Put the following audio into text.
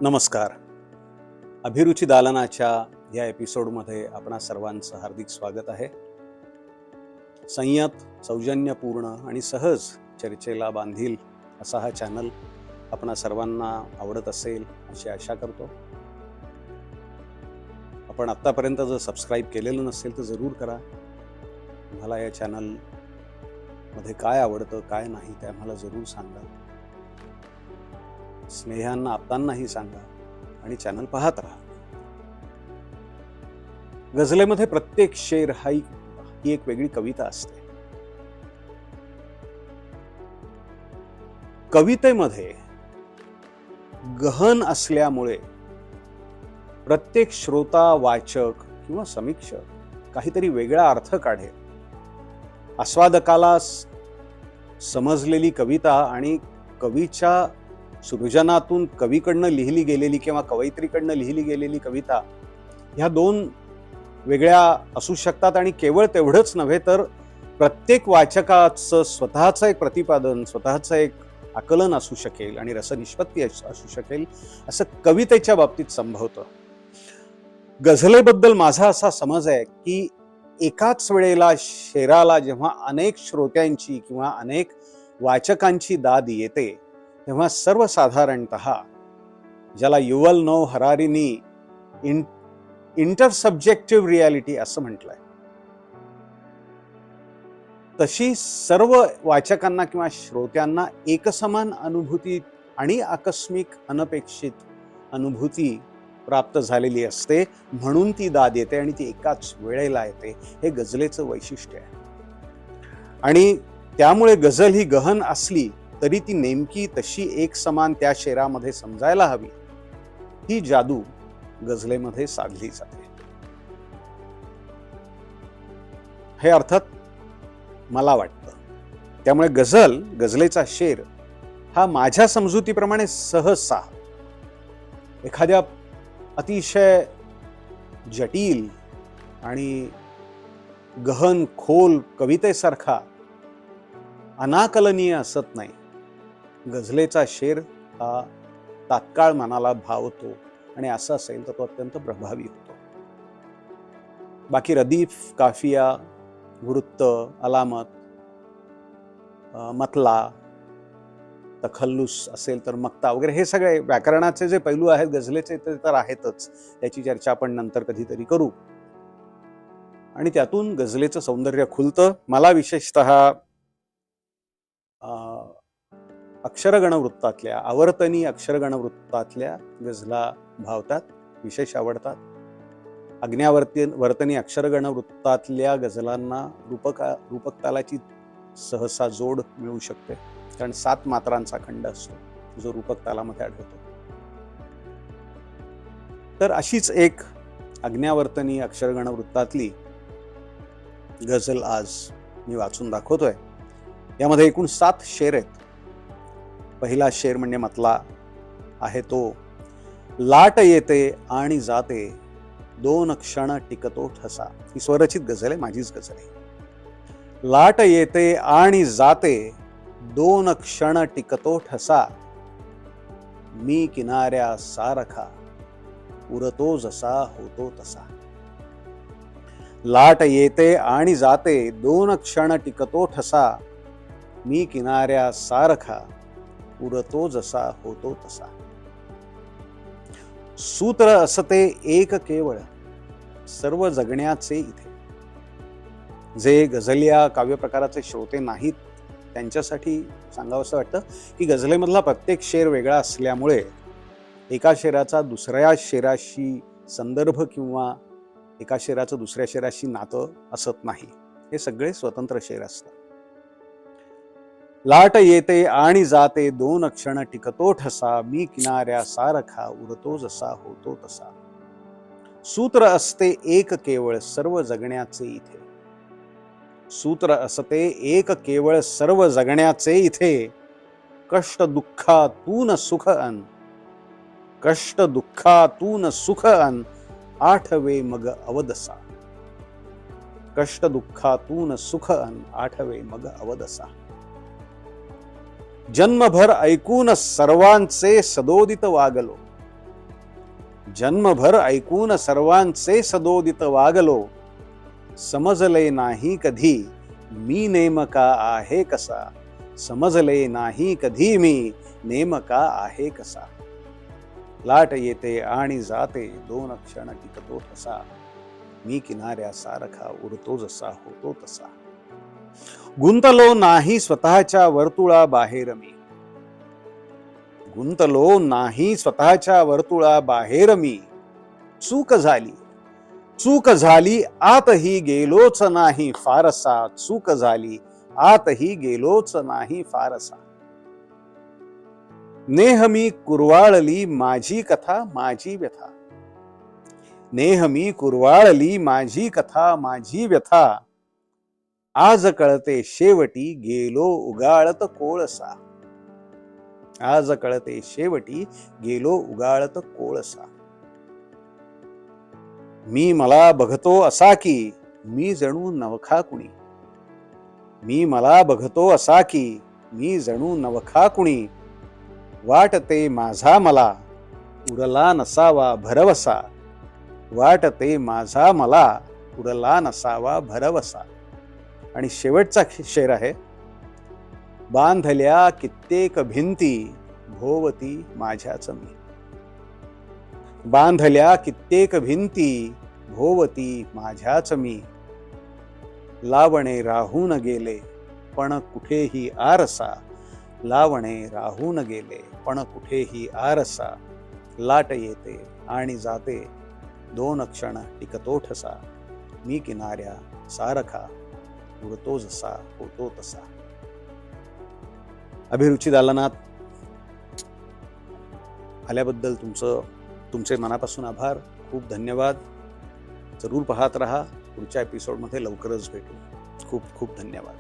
नमस्कार. अभिरुची दालनाच्या या एपिसोडमध्ये आपणा सर्वांचं हार्दिक स्वागत आहे. संयत, सौजन्यपूर्ण आणि सहज चर्चेला बांधील असा हा चॅनल आपणा सर्वांना आवडत असेल अशी आशा करतो. आपण आत्तापर्यंत जर सबस्क्राईब केलेलं नसेल तर जरूर करा. तुम्हाला या चॅनल मध्ये काय आवडतं काय नाही ते आम्हाला जरूर सांगा. स्नेहांना आपतांनाही सांगा आणि चॅनल पाहत राहा. गझलेमध्ये प्रत्येक शेर ही एक वेगळी कविता असते. कवितेमध्ये गहन असल्यामुळे प्रत्येक श्रोता, वाचक किंवा समीक्षक काहीतरी वेगळा अर्थ काढेल. आस्वादकाला समजलेली कविता आणि कवीच्या सृजनातून कवीकडनं लिहिली गेलेली किंवा कवयित्रीकडनं लिहिली गेलेली कविता ह्या दोन वेगळ्या असू शकतात. आणि केवळ तेवढंच नव्हे तर प्रत्येक वाचकाचं स्वतःचं एक प्रतिपादन, स्वतःचं एक आकलन असू शकेल आणि रसनिष्पत्ती असू शकेल असं कवितेच्या बाबतीत संभवतं. गझलेबद्दल माझा असा समज आहे की एकाच वेळेला शेराला जेव्हा अनेक श्रोत्यांची किंवा अनेक वाचकांची दाद येते तेव्हा सर्वसाधारणतः ज्याला युव्हल नोह हरारीनी इंटरसब्जेक्टिव्ह रियालिटी असं म्हटलंय, तशी सर्व वाचकांना किंवा श्रोत्यांना एकसमान अनुभूती आणि आकस्मिक अनपेक्षित अनुभूती प्राप्त झालेली असते. म्हणून ती दाद येते आणि ती एकाच वेळेला येते. हे गझलेचं वैशिष्ट्य आहे. आणि त्यामुळे गझल ही गहन असली तरी ती नेमकी तशी एक समान त्या शेरामध्ये समजायला हवी. ही जादू गझलेमध्ये साधली जाते. हे अर्थात मला वाटतं. त्यामुळे गझलेचा शेर हा माझ्या समजुतीप्रमाणे सहसा एखाद्या अतिशय जटिल आणि गहन खोल कवितेसारखा अनाकलनीय असत नाही. गझलेचा शेर हा तात्काळ मनाला भावतो आणि असं असेल तर तो अत्यंत प्रभावी होतो. बाकी रदीफ, काफिया, वृत्त, अलामत, मतला, तखल्लुस असेल तर मक्ता वगैरे हे सगळे व्याकरणाचे जे पैलू आहेत गझलेचे ते तर आहेतच. त्याची चर्चा आपण नंतर कधीतरी करू. आणि त्यातून गझलेचं सौंदर्य खुलतं. मला विशेषतः अक्षरगण वृत्तातल्या, आवर्तनी अक्षरगण वृत्तातल्या गझला भावतात, विशेष आवडतात. आज्ञावर्तनी अक्षरगण वृत्तातल्या गझलांना रूपक तालाची सहसा जोड मिळू शकते, कारण 7 मात्रांचा खंड असतो जो रूपक तालामध्ये आढळतो. तर अशीच एक आज्ञावर्तनी अक्षरगण वृत्तातली गझल आज मी वाचून दाखवतोय. यामध्ये एकूण 7 शेर आहेत. पहिला शेर म्हणजे मतला आहे तो. लाट येते आणि जाते 2 क्षण टिकतो ठसा. ही स्वरचित गझल आहे, माझीच गझल आहे. लाट येते आणि जाते 2 क्षण टिकतो ठसा. मी किनाऱ्या सारखा उरतो जसा होतो तसा. लाट येते आणि जाते 2 क्षण टिकतो ठसा. मी किनाऱ्या सारखा उरतो जसा होतो तसा. सूत्र असते एक केवळ सर्व जगण्याचे इथे. जे गझल या काव्य प्रकाराचे श्रोते नाहीत त्यांच्यासाठी सांगावंसं वाटतं की गझलेमधला प्रत्येक शेर वेगळा असल्यामुळे एका शेराचा दुसऱ्या शेराशी संदर्भ किंवा एका शेराचं दुसऱ्या शेराशी नातं असत नाही. हे सगळे स्वतंत्र शेर असतात. लाट येते आणि जाते 2 क्षण टिकतो ठसा. मी किनाऱ्या सारखा उरतो जसा होतो तसा. सूत्र असते एक केवळ सर्व जगण्याचे इथे. सूत्र असते एक केवळ सर्व जगण्याचे इथे. कष्ट दुःखातून सुख अन, कष्ट दुःखातून सुख अन, आठवे मग अवदसा. कष्ट दुःखातून सुख अन, आठवे मग अवदसा. जन्मभर ऐकून सर्वांचे सदोदित वागलो. जन्मभर ऐकून सर्वांचे सदोदित वागलो, समजले नाही कधी मी नेमका आहे कसा. समजले नाही कधी मी नेमका आहे कसा. लाट येते आणि जाते, दोन क्षण टिकतो तसा. मी किनाऱ्यासारखा उरतो जसा होतो तसा. गुंतलो नाही स्वतःच्या वर्तुळा बाहेर मी. गुंतलो नाही स्वतःच्या वर्तुळा बाहेर मी. चूक झाली, चूक झाली आतही गेलोच नाही फारसा. चूक झाली आतही गेलोच नाही फारसा. नेहमी कुरवाळली माझी कथा माझी व्यथा. नेहमी कुरवाळली माझी कथा माझी व्यथा. आज कळते शेवटी गेलो उगाळत कोळसा. आज कळते शेवटी गेलो उगाळत कोळसा. मी मला बघतो असा की मी जणू नवखा कुणी. मी मला बघतो असा की मी जणू नवखा कुणी. वाटते माझा मला उरला नसावा भरवसा. वाटते माझा मला उरला नसावा भरवसा. आणि शेवटचा शेर आहे. बांधल्या कित्येक भिंती भोवती माझ्याच मी. बांधल्या कित्येक भिंती भोवती माझ्याच मी. लावणे राहून गेले पण कुठेही आरसा. लावणे राहून गेले पण कुठेही आरसा. लाट येते आणि जाते, दोन क्षण टिकतो ठसा. मी किनाऱ्या सारखा उडतो जसा होतो तसा. अभिरुची दालनात आल्याबद्दल तुमचे मनापासून आभार. खूप धन्यवाद. जरूर पाहत रहा. पुढच्या एपिसोडमध्ये लवकरच भेटू. खूप खूप धन्यवाद.